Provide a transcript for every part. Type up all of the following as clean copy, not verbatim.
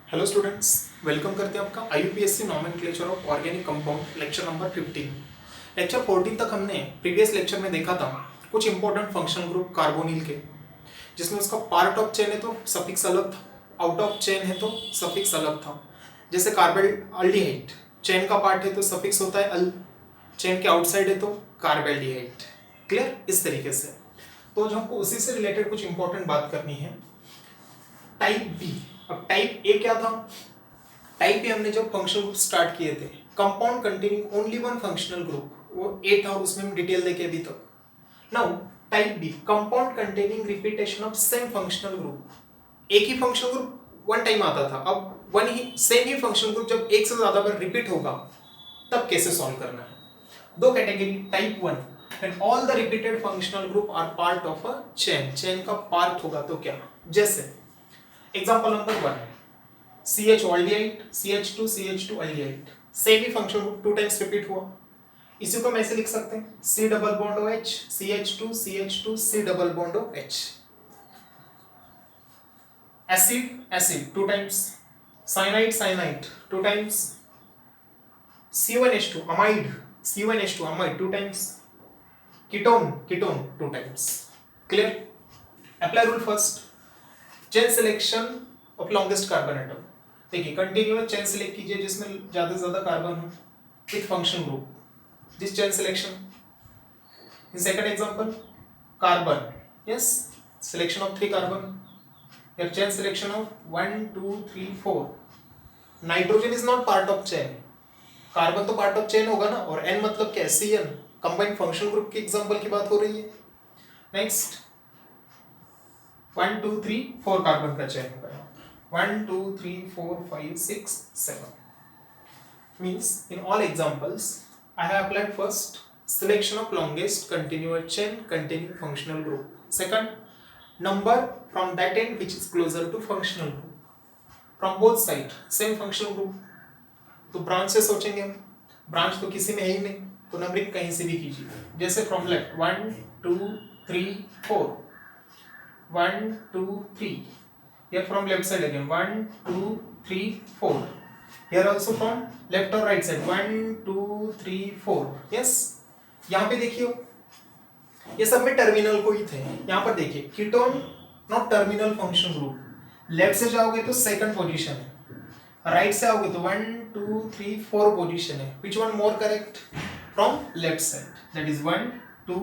Hello students, welcome करते हैं आपका आईयूपीएससी nomenclature of organic compound lecture number 15। Lecture 14 तक हमने प्रीवियस लेक्चर में देखा था कुछ इंपॉर्टेंट फंक्शनल ग्रुप कार्बोनिल के, जिसमें उसका पार्ट ऑफ चेन है तो सफिक्स अलग था, आउट ऑफ चेन है तो सफिक्स अलग था। जैसे कार्बोल्डिहाइड चेन का पार्ट है तो सफिक्स होता है अल, चेन के आउटसाइड है तो कार्बोल्डिहाइड। क्लियर? इस तरीके से तो जो हमको उसी से रिलेटेड कुछ इंपॉर्टेंट बात करनी है। Type B. अब टाइप ए क्या था? टाइप ए हमने जब फंक्शनल ग्रुप स्टार्ट किए थे, compound containing only one functional group, वो ए था, उसमें हम डिटेल देखे अभी तक। Now type B, compound containing repetition of same functional group. एक ही फंक्शनल ग्रुप वन टाइम आता था, अब वन ही सेम ही फंक्शनल ग्रुप जब एक से ज्यादा बार रिपीट होगा तब कैसे सॉल्व करना है। दो category, type one and all the repeated functional group are part of a chain, chain का पार्ट होगा तो क्या। जैसे example number one, CH aldehyde, CH2 CH2 aldehyde, same ही function group two times repeat हुआ। इसी को हम ऐसे लिख सकते हैं C double bond OH CH2 CH2 C double bond OH। Acid acid two times, cyanide cyanide two times, C1H2 amide C1H2 amide two times, ketone ketone two times. Clear? Apply rule first, chain selection of longest carbon atom. देखिए continuous chain select कीजिए जिसमें ज्यादा से ज्यादा carbon हो with function group, this chain selection. In second example carbon, yes, selection of 3 carbon, your chain selection of 1 2 3 4। Nitrogen is not part of chain, carbon तो part of chain होगा ना, और n मतलब क्या है, CN, कंबाइंड फंक्शनल ग्रुप की example की बात हो रही है। नेक्स्ट 1 2 3 4 कार्बन का चेन होगा, 1 2 3 4 5 6 7। Means in all examples I have applied first selection of longest continuous chain containing functional group, second number from that end which is closer to functional group, from both side same functional group। तो branch से सोचेंगे हम, branch तो किसी में है ही नहीं, तो नंबरिंग कहीं से भी कीजिए। जैसे from left 1 2 3 4, 1 2 3, here from left side again 1 2 3 4, here also from left or right side 1 2 3 4। yes, यहाँ पे देखिए ये सब में टर्मिनल को ही थे। यहाँ पर देखिए ketone not terminal function group, left से जाओगे तो सेकंड पोजीशन है, राइट से आओगे तो 1 2 3 4 पोजीशन है। Which one more correct? From left side, that is 1 2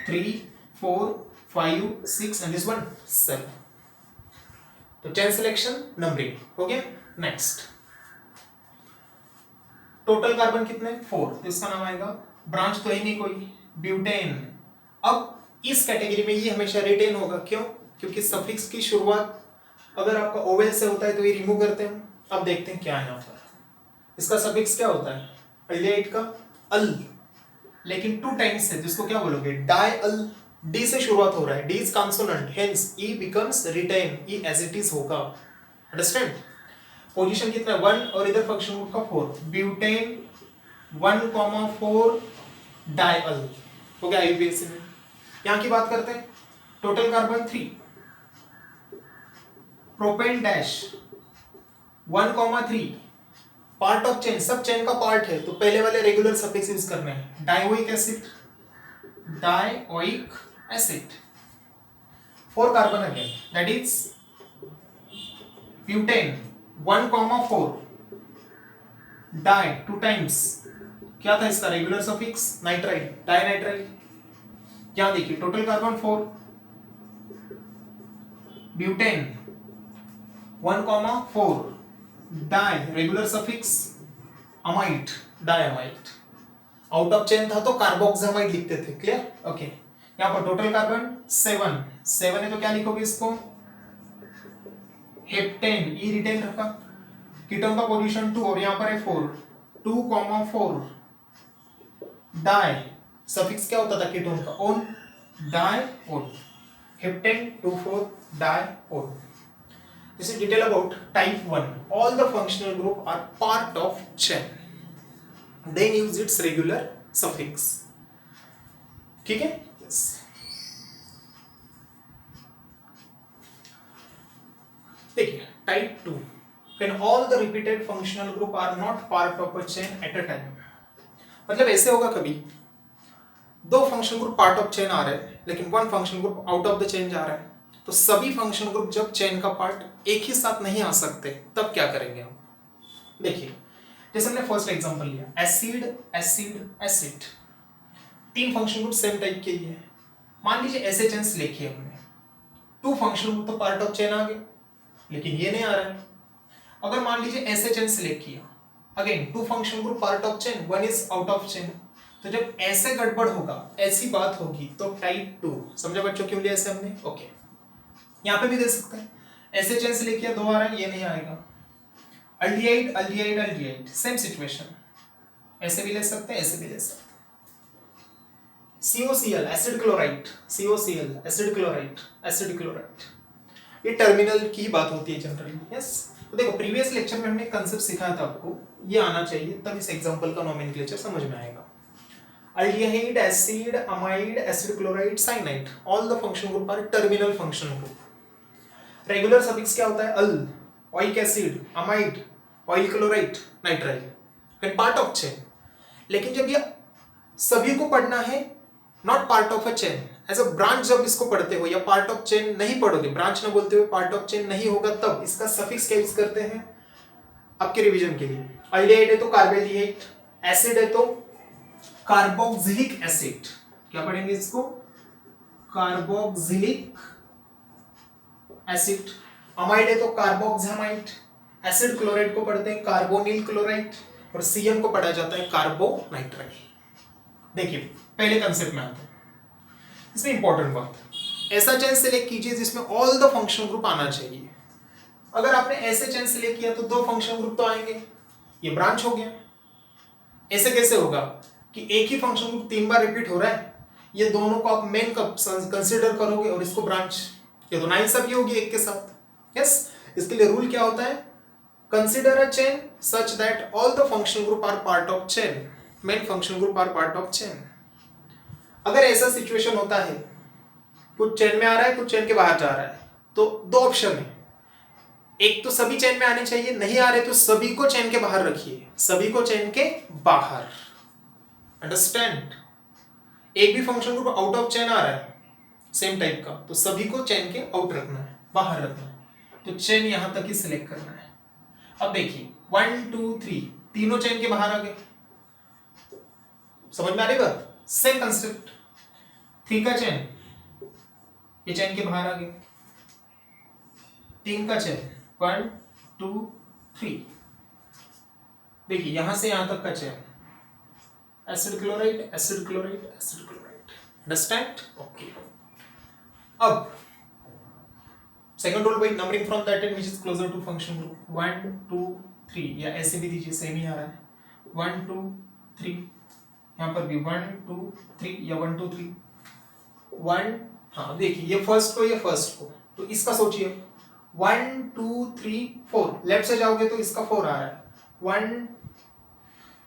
3 4 5 6 and this one 7। तो चेन सिलेक्शन नंबरिंग हो गया। नेक्स्ट टोटल कार्बन कितने? 4, तो इसका नाम आएगा, ब्रांच तो ही नहीं कोई, ब्यूटेन। अब इस कैटेगरी में ये हमेशा रिटेन होगा, क्यों? क्योंकि सफिक्स की शुरुआत अगर आपका ओवेल से होता है तो ये रिमूव करते हैं। अब देखते हैं क्या है यहाँ पर, इसका सफिक्स क्या होता है, एल्डिहाइड का अल, लेकिन टू टाइम्स है, जिसको क्या बोलोगे, डाई अल। डी से शुरुआत हो रहा है, D is consonant, hence E becomes retain, E as it is होगा। अंडरस्टैंड? पोजीशन कितना है 1 और इधर फंक्शन ग्रुप का 4, ब्यूटेन 1,4 डाइअल हो गया आईयूपीएसी में। यहां की बात करते हैं, total carbon 3, propane dash 1,3, part of chain, सब चेन का पार्ट है तो पहले वाले रेगुलर सफिक्स यूज करने हैं, dioic acid, dioic acid, 4 carbon again, that is butane 1,4 di, two times, क्या था इसका रेगुलर सफिक्स, नाइट्राइल, डाइनाइट्राइल। यहां देखिए total carbon 4, butane 1,4 di, regular suffix amide, diamide. Out of chain था तो कार्बोक्सामाइड लिखते थे। क्लियर? ओके। यहां पर टोटल कार्बन 7, 7 है तो क्या लिखोगे इसको, हेप्टेन, ई रिटेन रखा, कीटोन का पोजीशन 2 और यहां पर है 4, 2,4 डाई, सफिक्स क्या होता था कीटोन का, one, dione, heptane 2,4 dione. This is detail about type 1. All the functional group are part of chain. Then use its regular suffix. ठीक है? Yes. देखिए type 2, when all the repeated functional group are not part of a chain at a time. मतलब ऐसे होगा कभी दो function group part of chain आ रहे हैं लेकिन one function group out of the chain जा रहा है, तो सभी फंक्शन ग्रुप जब चेन का पार्ट एक ही साथ नहीं आ सकते तब क्या करेंगे हम? देखिए जैसे हमने फर्स्ट एग्जांपल लिया एसिड एसिड एसिड, तीन फंक्शन ग्रुप सेम टाइप के लिए। मान लीजिए ऐसे चेन सिलेक्ट किए हमने, टू फंक्शन ग्रुप तो पार्ट ऑफ चेन आ गए लेकिन ये नहीं आ रहा है। अगर मान लीजिए ऐसे चेन सिलेक्ट किया, again two function group part of chain, one is out of chain, तो जब ऐसे गड़बड़ होगा ऐसी बात होगी तो टाइप 2। समझे बच्चों क्यों लिया ऐसे हमने? ओके यहाँ पे भी दे सकते हैं, ऐसे चेन सिलेक्ट किया, दो आ रहा है, ये नहीं आएगा। Aldehyde aldehyde aldehyde same situation, ऐसे भी ले सकते हैं, ऐसे भी ले सकते हैं। COCl acid chloride, COCl acid chloride, acid chloride, ये टर्मिनल की बात होती है जनरली। यस तो देखो प्रीवियस लेक्चर में हमने कंसेप्ट सिखाया था आपको, ये आना चाहिए तब इस एग्जांपल का नोमेनक्लेचर समझ में आएगा। Aldehyde acid amide acid chloride cyanide, all the function group are terminal function group. Regular suffix क्या होता है? Al, oic acid, amide, oyl chloride, nitrile, फिर पार्ट ऑफ चेन। लेकिन जब ये सभी को पढ़ना है not part of a chain, as a branch जब इसको पढ़ते हो या पार्ट ऑफ चेन नहीं पढ़ोगे, ब्रांच ना बोलते हुए पार्ट ऑफ चेन नहीं होगा, तब इसका सफिक्स क्या यूज करते हैं आपके रिवीजन के लिए? अल्डिहाइड है तो कार्बेल्डिहाइड, एसिड है तो कार्बोक्सिलिक एसिड, क्या पढ़ेंगे इसको? Carboxylic acid. अमाइड है तो कार्बोक्सामाइड, एसिड क्लोराइड को पढ़ते हैं कार्बोनिल क्लोराइड, और CN को पढ़ा जाता है कार्बोनाइट्राइल। देखिए पहले कंसेप्ट में आते हैं, इसमें इंपॉर्टेंट बात, ऐसा चेन सिलेक्ट कीजिए जिसमें ऑल द फंक्शन ग्रुप आना चाहिए। अगर आपने ऐसे चेन सिलेक्ट किया तो दो फंक्शन ग्रुप तो आएंगे, ये ब्रांच हो गया। ऐसे कैसे होगा कि एक ही फंक्शन ग्रुप 3 बार रिपीट हो रहा है, ये दोनों को आप मेन कंसिडर करोगे और इसको ब्रांच, ये तो नाइंसाफी होगी एक के साथ। यस इसके लिए रूल क्या होता है? Consider a chain such that all the function group are part of chain, main function group are part of chain. अगर ऐसा सिचुएशन होता है कुछ चेन में आ रहा है कुछ चेन के बाहर जा रहा है, तो दो ऑप्शन है, एक तो सभी चेन में आने चाहिए, नहीं आ रहे तो सभी को चेन के बाहर रखिए, सभी को चेन के बाहर। अंडरस्टैंड? एक भी function group out of chain आ रहा है सेम टाइप का, तो सभी को चेन के आउट रखना है, बाहर रखना है, तो चेन यहां तक ही सिलेक्ट करना है। अब देखिए 1 2 3 तीनों चेन के बाहर आ गए, समझ में आ रही बात? सेम कंसेप्ट, 3 का चेन, ये चेन के बाहर आ गए, 3 का चेन 1 2 3, देखिए यहां से यहां तक का chain, acid chloride acid chloride acid chloride. Understand? Okay. अब second rule by numbering from that end which is closer to function group, 1 2 3, या ऐसे भी दीजिए, सेम ही आ रहा है, 1 2 3, यहाँ पर भी 1 2 3 या 1 2 3 1। हाँ देखिए ये फर्स्ट को, ये फर्स्ट को, तो इसका सोचिए 1 2 3 4, लेफ्ट से जाओगे तो इसका 4 आ रहा है,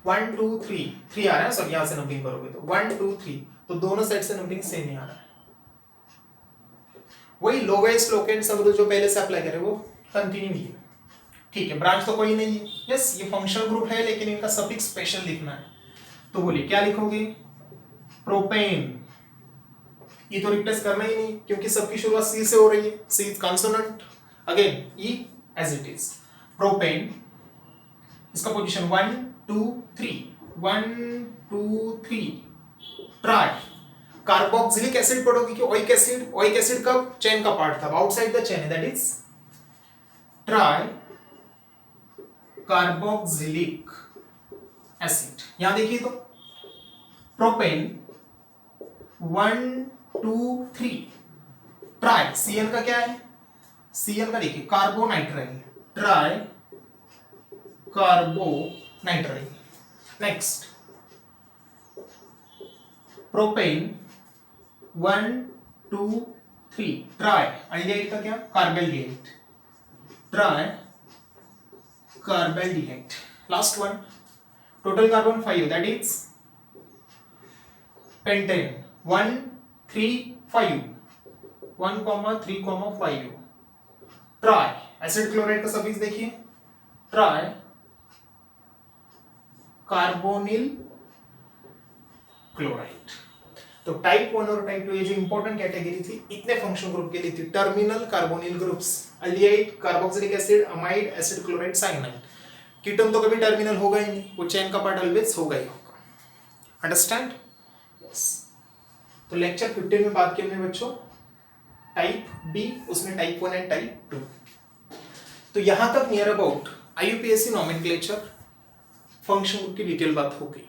1 2 3 आ रहा है, सब यहाँ से नंबरिंग करोगे तो 1 2 3, तो दोनों साइड से नंबरिंग सेम ही आ रहा है। वही लोवेस्ट लोकेंट सब जो पहले से अप्लाई करें वो कंटिन्यू ही है, ठीक है। ब्रांच तो कोई नहीं है, यस ये फंक्शनल ग्रुप है लेकिन इनका सफिक्स स्पेशल लिखना है, तो बोलिए क्या लिखोगे? प्रोपेन, ये तो रिप्लेस करना ही नहीं क्योंकि सबकी शुरुआत सी से हो रही है, C is consonant, again E as it is, propane, इसका पोजीशन 1 2 3 1 2 3, ट्राई कार्बोक्सिलिक एसिड पढ़ोगे कि ओइक एसिड? ओइक एसिड का चेन का पार्ट था, आउटसाइड द चेन है, that is tri carboxylic acid. यहां देखिए तो प्रोपेन 1 2 3, ट्राई, Cl का क्या है? Cl का देखिए carbonitrile, try carbonitrile. Next propane 1 2 3, try, aldehyde का क्या? Carbaldehyde, try carbaldehyde. Last one, total carbon 5, that is pentane 1 3 5, 1 3 5, try, acid chloride का सफिक्स देखिए ट्राई कार्बोनिल क्लोराइड। तो टाइप 1 और टाइप 2 ये जो इंपॉर्टेंट कैटेगरी थी इतने फंक्शन ग्रुप के लिए थी, terminal carbonyl groups, aldehyde, carboxylic acid, amide, acid chloride, cyanide. Ketone तो कभी टर्मिनल होगा ही नहीं, वो चेन का पार्ट ऑलवेज होगा ही होगा। अंडरस्टैंड? यस। तो लेक्चर 15 में बात की हमने बच्चों टाइप बी, उसमें टाइप 1 एंड टाइप 2। तो यहां तक near about आईयूपीएससी nomenclature function group की डिटेल बात हो गई।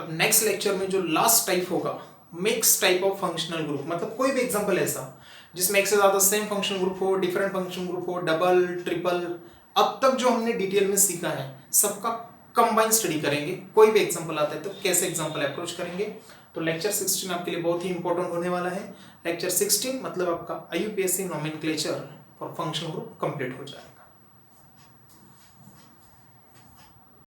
अब नेक्स्ट लेक्चर में जो लास्ट टाइप होगा, mix type of functional group, मतलब कोई भी एग्जांपल ऐसा जिसमें एक से ज्यादा सेम फंक्शनल ग्रुप हो, डिफरेंट फंक्शनल ग्रुप हो, डबल, ट्रिपल, अब तक जो हमने डिटेल में सीखा है सबका कंबाइन स्टडी करेंगे। कोई भी एग्जांपल आता है तो कैसे एग्जांपल अप्रोच करेंगे। तो लेक्चर 16 आपके लिए बहुत ही इंपॉर्टेंट होने वाला है। लेक्चर 16 मतलब आपका आईयूपीएससी nomenclature for functional group complete हो जाएगा।